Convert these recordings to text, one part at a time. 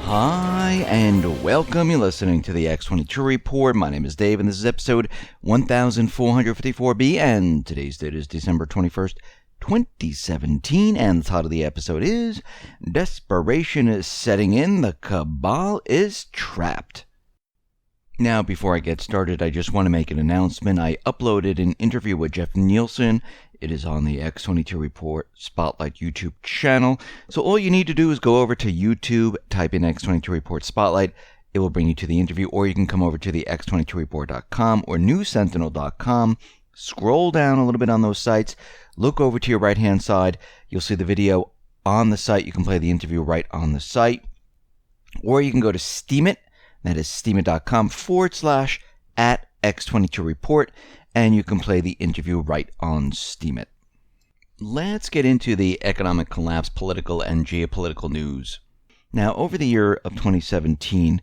Hi, and welcome. You're listening to the X22 Report. My name is Dave, and this is episode 1454B, and today's date is December 21st, 2017, and the title of the episode is Desperation is Setting In, the Cabal is Trapped. Now, before I get started, I just want to make an announcement. I uploaded an interview with Jeff Nielsen. It is on the X22 Report Spotlight YouTube channel. So all you need to do is go over to YouTube, type in X22 Report Spotlight. It will bring you to the interview, or you can come over to the X22Report.com or NewsSentinel.com. Scroll down a little bit on those sites. Look over to your right-hand side. You'll see the video on the site. You can play the interview right on the site. Or you can go to Steemit. That is steemit.com/@X22Report, and you can play the interview right on Steemit. Let's get into the economic collapse, political and geopolitical news. Now, over the year of 2017,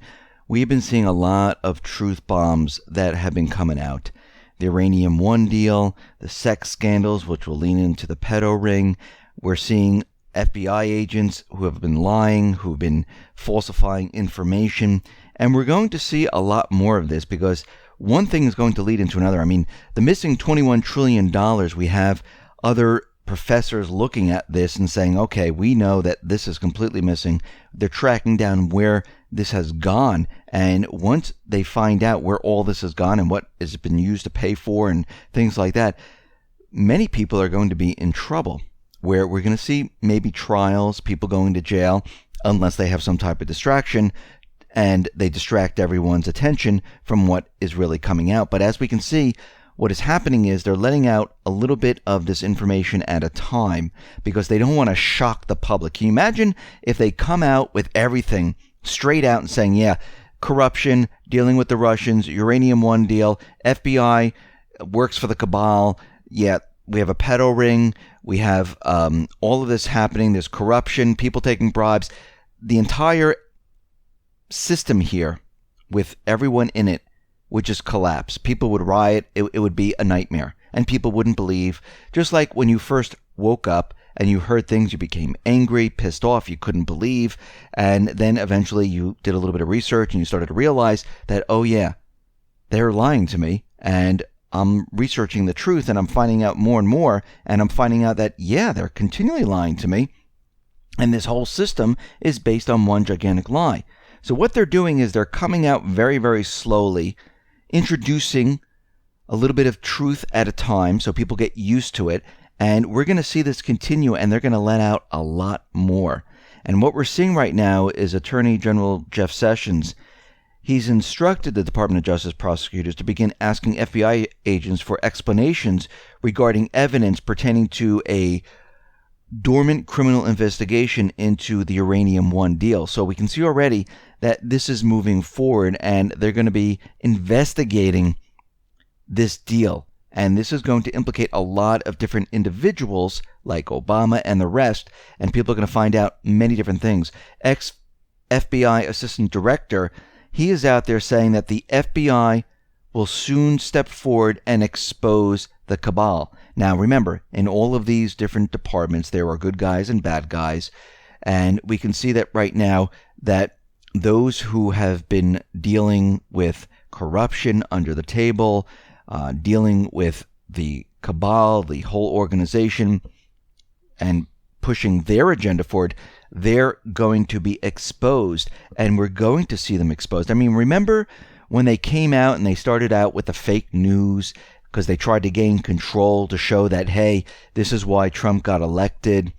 we've been seeing a lot of truth bombs that have been coming out. The Uranium One deal, the sex scandals, which will lean into the pedo ring. We're seeing FBI agents who have been lying, who've been falsifying information. And we're going to see a lot more of this because one thing is going to lead into another. I mean, the missing $21 trillion, we have other professors looking at this and saying, okay, we know that this is completely missing. They're tracking down where this has gone. And once they find out where all this has gone and what has been used to pay for and things like that, many people are going to be in trouble, where we're going to see maybe trials, people going to jail, unless they have some type of distraction and they distract everyone's attention from what is really coming out. But as we can see, what is happening is they're letting out a little bit of this information at a time because they don't want to shock the public. Can you imagine if they come out with everything straight out and saying, yeah, corruption, dealing with the Russians, Uranium One deal, FBI works for the Cabal, yeah, we have a pedo ring, we have all of this happening, there's corruption, people taking bribes, the entire system here with everyone in it would just collapse. People would riot. It would be a nightmare, and people wouldn't believe. Just like when you first woke up and you heard things, you became angry, pissed off, you couldn't believe, and then eventually you did a little bit of research and you started to realize that, oh yeah, they're lying to me, and I'm researching the truth and I'm finding out more and more, and I'm finding out that, yeah, they're continually lying to me, and this whole system is based on one gigantic lie. So what they're doing is they're coming out very, very slowly, introducing a little bit of truth at a time so people get used to it. And we're going to see this continue, and they're going to let out a lot more. And what we're seeing right now is Attorney General Jeff Sessions. He's instructed the Department of Justice prosecutors to begin asking FBI agents for explanations regarding evidence pertaining to a dormant criminal investigation into the Uranium One deal. So we can see already that this is moving forward, and they're going to be investigating this deal. And this is going to implicate a lot of different individuals like Obama and the rest, and people are going to find out many different things. Ex-FBI Assistant Director, he is out there saying that the FBI will soon step forward and expose the Cabal. Now remember, in all of these different departments, there are good guys and bad guys, and we can see that right now that those who have been dealing with corruption under the table, dealing with the Cabal, the whole organization, and pushing their agenda forward, they're going to be exposed, and we're going to see them exposed. I mean, remember when they came out and they started out with the fake news because they tried to gain control to show that, hey, this is why Trump got elected,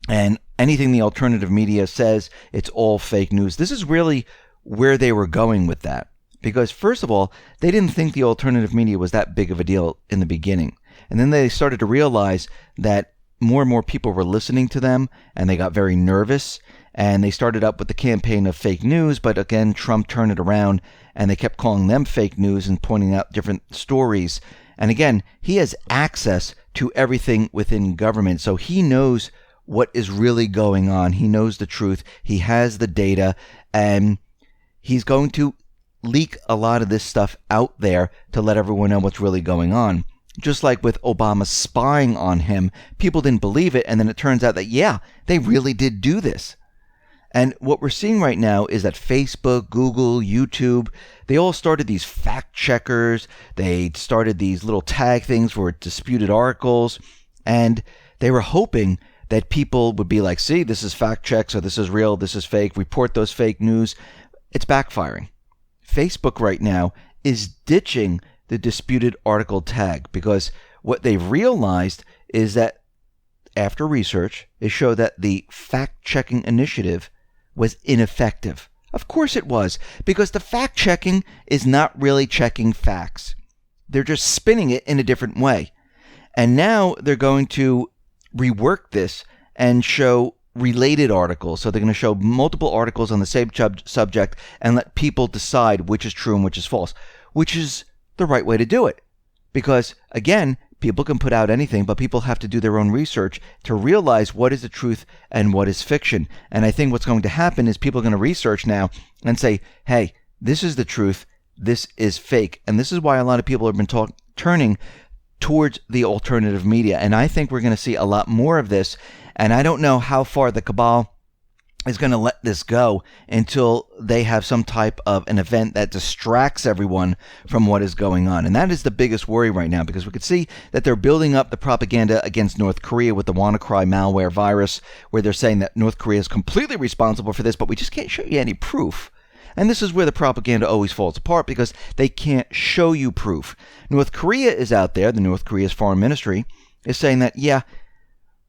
and anything the alternative media says, it's all fake news. This is really where they were going with that. Because first of all, they didn't think the alternative media was that big of a deal in the beginning. And then they started to realize that more and more people were listening to them, and they got very nervous, and they started up with the campaign of fake news, but again, Trump turned it around, and they kept calling them fake news and pointing out different stories. And again, he has access to everything within government, so he knows what is really going on. He knows the truth. He has the data, and he's going to leak a lot of this stuff out there to let everyone know what's really going on. Just like with Obama spying on him, people didn't believe it, and then it turns out that, yeah, they really did do this. And what we're seeing right now is that Facebook, Google, YouTube, they all started these fact checkers. They started these little tag things for disputed articles. And they were hoping that people would be like, see, this is fact check, so this is real, this is fake, report those fake news. It's backfiring. Facebook right now is ditching the disputed article tag because what they've realized is that after research, it showed that the fact-checking initiative was ineffective. Of course it was, because the fact-checking is not really checking facts. They're just spinning it in a different way. And now they're going to rework this and show related articles. So they're going to show multiple articles on the same subject and let people decide which is true and which is false, which is the right way to do it. Because, again, people can put out anything, but people have to do their own research to realize what is the truth and what is fiction. And I think what's going to happen is people are going to research now and say, hey, this is the truth, this is fake. And this is why a lot of people have been turning towards the alternative media. And I think we're going to see a lot more of this. And I don't know how far the Cabal is going to let this go until they have some type of an event that distracts everyone from what is going on. And that is the biggest worry right now, because we could see that they're building up the propaganda against North Korea with the WannaCry malware virus, where they're saying that North Korea is completely responsible for this, but we just can't show you any proof. And this is where the propaganda always falls apart, because they can't show you proof. North Korea is out there, the North Korea's foreign ministry is saying that, yeah,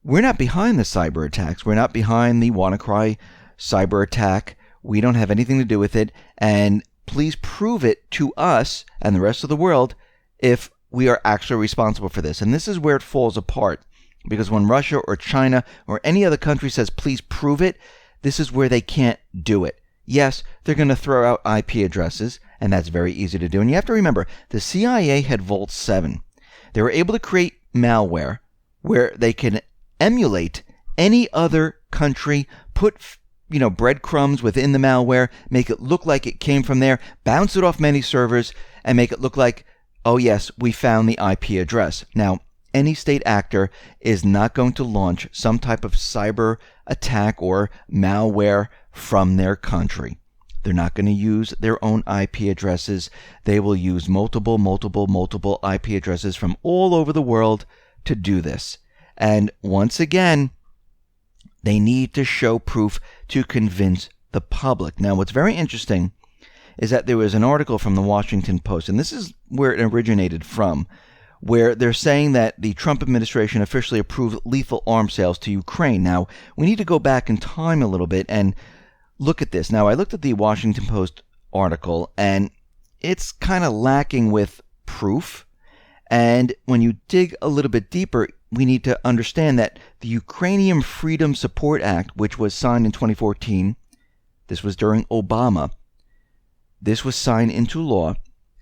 we're not behind the cyber attacks. We're not behind the WannaCry cyber attack. We don't have anything to do with it. And please prove it to us and the rest of the world if we are actually responsible for this. And this is where it falls apart. Because when Russia or China or any other country says, please prove it, this is where they can't do it. Yes, they're going to throw out IP addresses, and that's very easy to do. And you have to remember, the CIA had Vault 7. They were able to create malware where they can emulate any other country, put breadcrumbs within the malware, make it look like it came from there, bounce it off many servers, and make it look like, oh yes, we found the IP address. Now, any state actor is not going to launch some type of cyber attack or malware from their country. They're not going to use their own IP addresses. They will use multiple IP addresses from all over the world to do this. And once again, they need to show proof to convince the public. Now, what's very interesting is that there was an article from the Washington Post, and this is where it originated from, where they're saying that the Trump administration officially approved lethal arms sales to Ukraine. Now, we need to go back in time a little bit and look at this. Now, I looked at the Washington Post article, and it's kind of lacking with proof. And when you dig a little bit deeper, we need to understand that the Ukrainian Freedom Support Act, which was signed in 2014, this was during Obama, this was signed into law,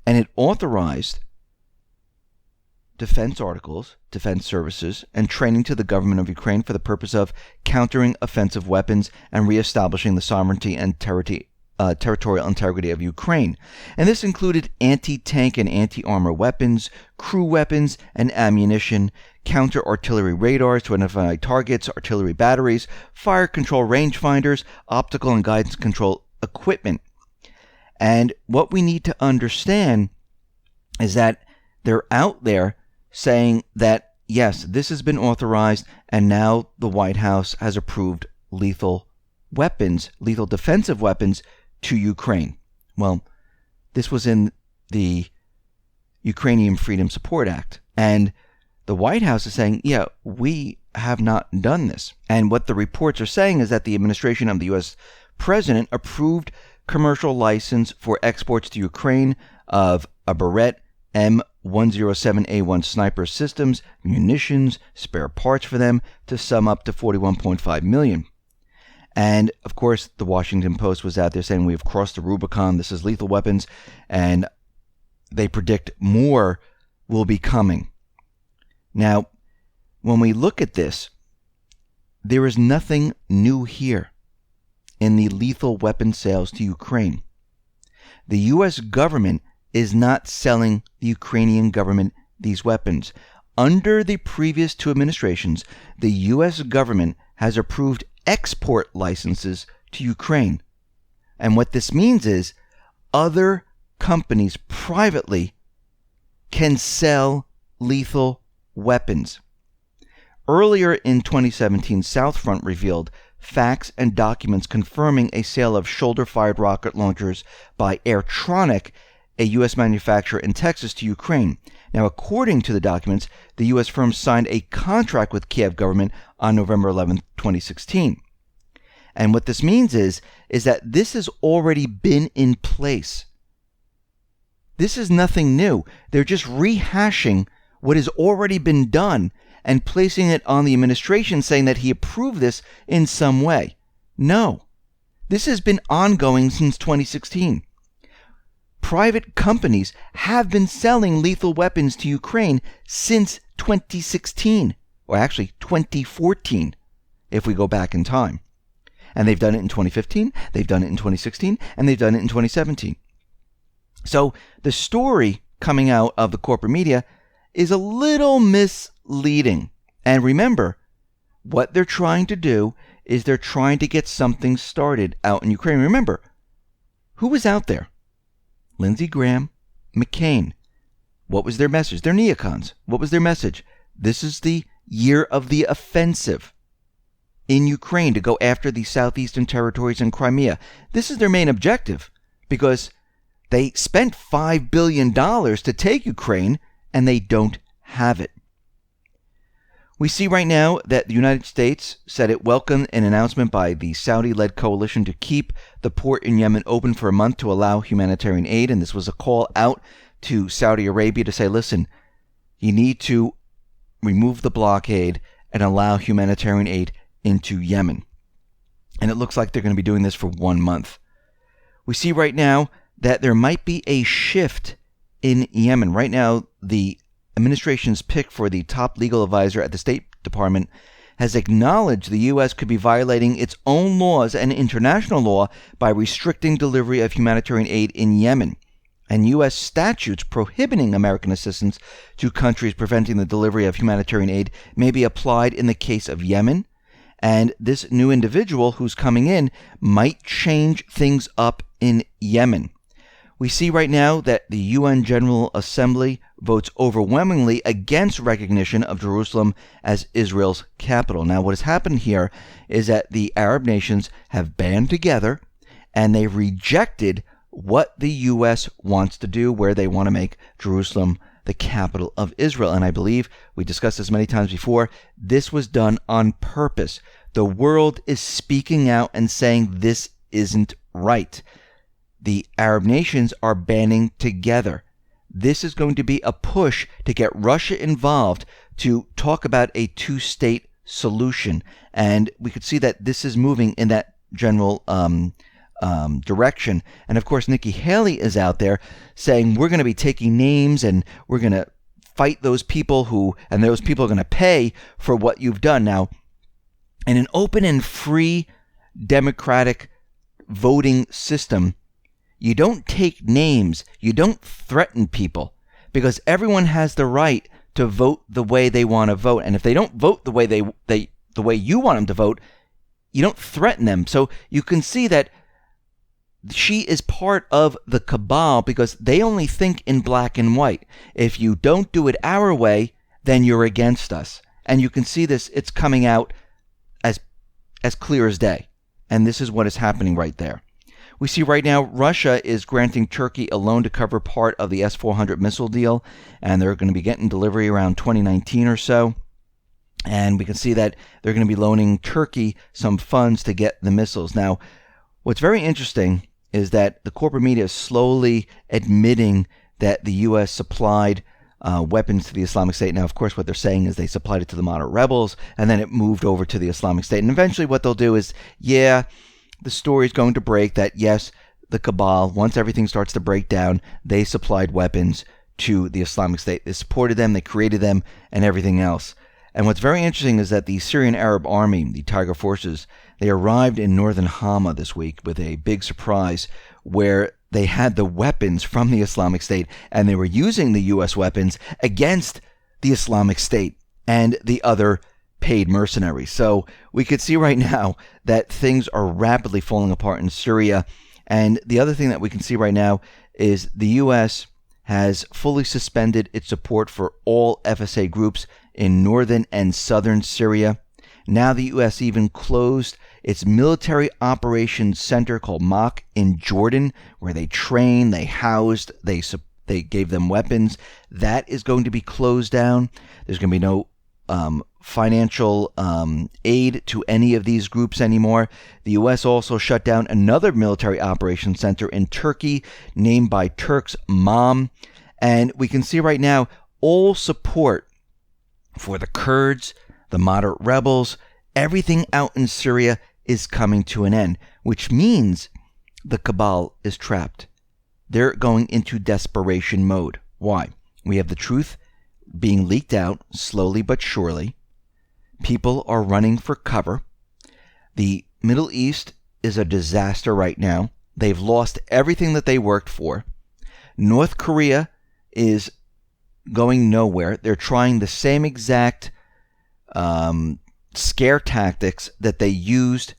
and it authorized defense articles, defense services, and training to the government of Ukraine for the purpose of countering offensive weapons and reestablishing the sovereignty and territorial integrity of Ukraine. And this included anti-tank and anti-armor weapons, crew weapons and ammunition, counter-artillery radars to identify targets, artillery batteries, fire control rangefinders, optical and guidance control equipment. And what we need to understand is that they're out there saying that, yes, this has been authorized, and now the White House has approved lethal weapons, lethal defensive weapons to Ukraine. Well, this was in the Ukrainian Freedom Support Act. And the White House is saying, yeah, we have not done this. And what the reports are saying is that the administration of the U.S. president approved commercial license for exports to Ukraine of a Beretta M107A1 sniper systems, munitions, spare parts for them, to sum up to $41.5 million. And, of course, the Washington Post was out there saying we have crossed the Rubicon, this is lethal weapons, and they predict more will be coming. Now, when we look at this, there is nothing new here in the lethal weapon sales to Ukraine. The U.S. government is not selling the Ukrainian government these weapons. Under the previous two administrations, the U.S. government has approved export licenses to Ukraine. And what this means is other companies privately can sell lethal weapons. Earlier in 2017, Southfront revealed facts and documents confirming a sale of shoulder-fired rocket launchers by Airtronic, a U.S. manufacturer in Texas, to Ukraine. Now, according to the documents, the U.S. firm signed a contract with Kiev government on November 11, 2016. And what this means is that this has already been in place. This is nothing new. They're just rehashing what has already been done and placing it on the administration, saying that he approved this in some way. No. This has been ongoing since 2016. Private companies have been selling lethal weapons to Ukraine since 2016, or actually 2014, if we go back in time. And they've done it in 2015, they've done it in 2016, and they've done it in 2017. So the story coming out of the corporate media is a little misleading. And remember, what they're trying to do is they're trying to get something started out in Ukraine. Remember, who was out there? Lindsey Graham, McCain. What was their message? They're neocons. What was their message? This is the year of the offensive in Ukraine to go after the southeastern territories and Crimea. This is their main objective because they spent $5 billion to take Ukraine and they don't have it. We see right now that the United States said it welcomed an announcement by the Saudi-led coalition to keep the port in Yemen open for a month to allow humanitarian aid. And this was a call out to Saudi Arabia to say, listen, you need to remove the blockade and allow humanitarian aid into Yemen. And it looks like they're going to be doing this for 1 month. We see right now that there might be a shift in Yemen. Right now, the administration's pick for the top legal advisor at the State Department has acknowledged the U.S. could be violating its own laws and international law by restricting delivery of humanitarian aid in Yemen. And U.S. statutes prohibiting American assistance to countries preventing the delivery of humanitarian aid may be applied in the case of Yemen. And this new individual who's coming in might change things up in Yemen. We see right now that the UN General Assembly votes overwhelmingly against recognition of Jerusalem as Israel's capital. Now, what has happened here is that the Arab nations have banded together and they rejected what the U.S. wants to do, where they want to make Jerusalem the capital of Israel. And I believe we discussed this many times before. This was done on purpose. The world is speaking out and saying this isn't right. The Arab nations are banding together. This is going to be a push to get Russia involved to talk about a two-state solution. And we could see that this is moving in that general direction. And of course, Nikki Haley is out there saying we're going to be taking names and we're going to fight those people and those people are going to pay for what you've done. Now, in an open and free democratic voting system, you don't take names, you don't threaten people, because everyone has the right to vote the way they want to vote. And if they don't vote the way the way you want them to vote, you don't threaten them. So you can see that she is part of the cabal because they only think in black and white. If you don't do it our way, then you're against us. And you can see this, it's coming out as clear as day. And this is what is happening right there. We see right now Russia is granting Turkey a loan to cover part of the S-400 missile deal, and they're going to be getting delivery around 2019 or so. And we can see that they're going to be loaning Turkey some funds to get the missiles. Now, what's very interesting is that the corporate media is slowly admitting that the U.S. supplied weapons to the Islamic State. Now, of course, what they're saying is they supplied it to the moderate rebels, and then it moved over to the Islamic State. And eventually what they'll do is, the story is going to break that, yes, the Cabal, once everything starts to break down, they supplied weapons to the Islamic State. They supported them, they created them, and everything else. And what's very interesting is that the Syrian Arab Army, the Tiger Forces, they arrived in northern Hama this week with a big surprise where they had the weapons from the Islamic State, and they were using the U.S. weapons against the Islamic State and the other paid mercenaries. So we could see right now that things are rapidly falling apart in Syria. And the other thing that we can see right now is the U.S. has fully suspended its support for all FSA groups in northern and southern Syria. Now the U.S. even closed its military operations center called Mach in Jordan, where they trained, they housed, they gave them weapons. That is going to be closed down. There's going to be no financial aid to any of these groups anymore. The U.S. also shut down another military operations center in Turkey named by Turks Mom. And we can see right now all support for the Kurds, the moderate rebels, everything out in Syria is coming to an end, which means the Cabal is trapped. They're going into desperation mode. Why? We have the truth being leaked out slowly but surely. People are running for cover. The Middle East is a disaster right now. They've lost everything that they worked for. North Korea is going nowhere. They're trying the same exact scare tactics that they used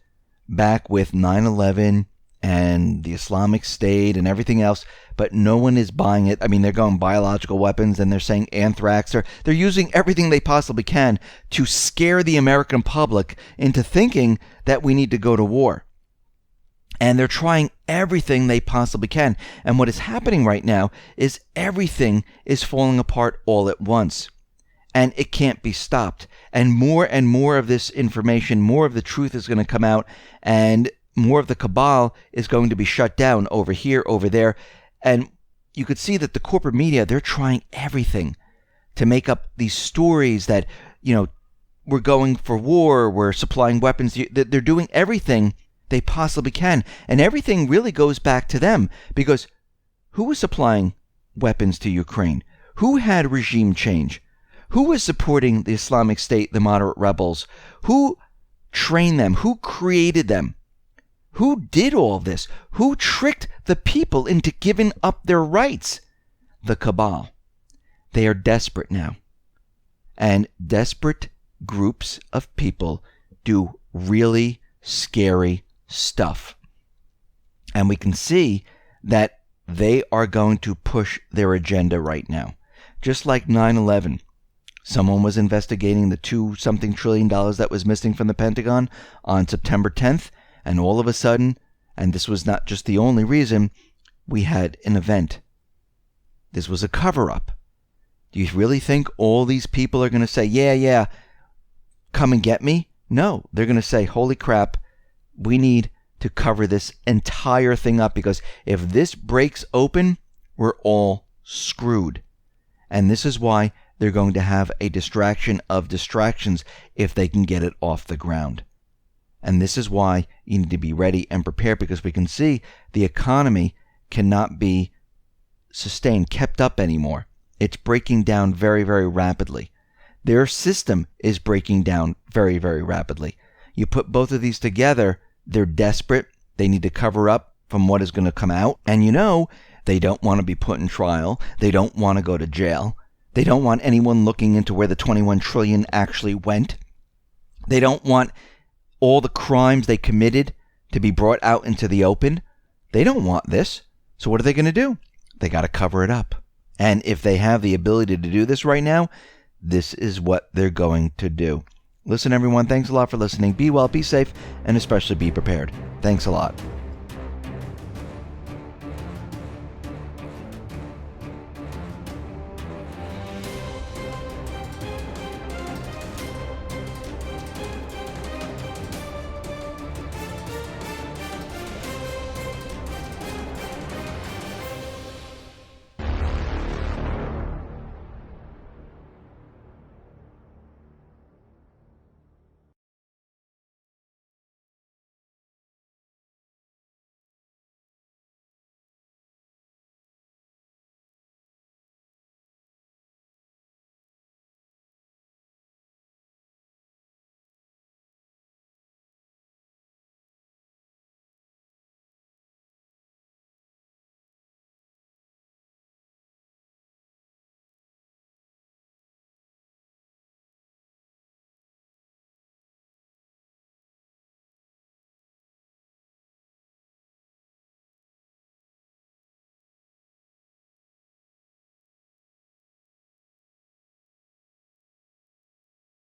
back with 9/11 and the Islamic State and everything else, but no one is buying it. I mean, they're going biological weapons and they're saying anthrax. They're using everything they possibly can to scare the American public into thinking that we need to go to war. And they're trying everything they possibly can. And what is happening right now is everything is falling apart all at once. And it can't be stopped. And more of this information, more of the truth is going to come out, and more of the Cabal is going to be shut down over here, over there. And you could see that the corporate media, they're trying everything to make up these stories that, we're going for war, we're supplying weapons. They're doing everything they possibly can. And everything really goes back to them, because who was supplying weapons to Ukraine? Who had regime change? Who was supporting the Islamic State, the moderate rebels? Who trained them? Who created them? Who did all this? Who tricked the people into giving up their rights? The Cabal. They are desperate now. And desperate groups of people do really scary stuff. And we can see that they are going to push their agenda right now. Just like 9/11. Someone was investigating the $2-something trillion that was missing from the Pentagon on September 10th. And all of a sudden, and this was not just the only reason, we had an event. This was a cover-up. Do you really think all these people are going to say, yeah, come and get me? No, they're going to say, holy crap, we need to cover this entire thing up, because if this breaks open, we're all screwed. And this is why they're going to have a distraction of distractions if they can get it off the ground. And this is why you need to be ready and prepared, because we can see the economy cannot be sustained, kept up anymore. It's breaking down very, very rapidly. Their system is breaking down very, very rapidly. You put both of these together, they're desperate. They need to cover up from what is going to come out. And they don't want to be put in trial. They don't want to go to jail. They don't want anyone looking into where the $21 trillion actually went. They don't want all the crimes they committed to be brought out into the open. They don't want this. So what are they going to do? They got to cover it up. And if they have the ability to do this right now, this is what they're going to do. Listen, everyone, thanks a lot for listening. Be well, be safe, and especially be prepared. Thanks a lot.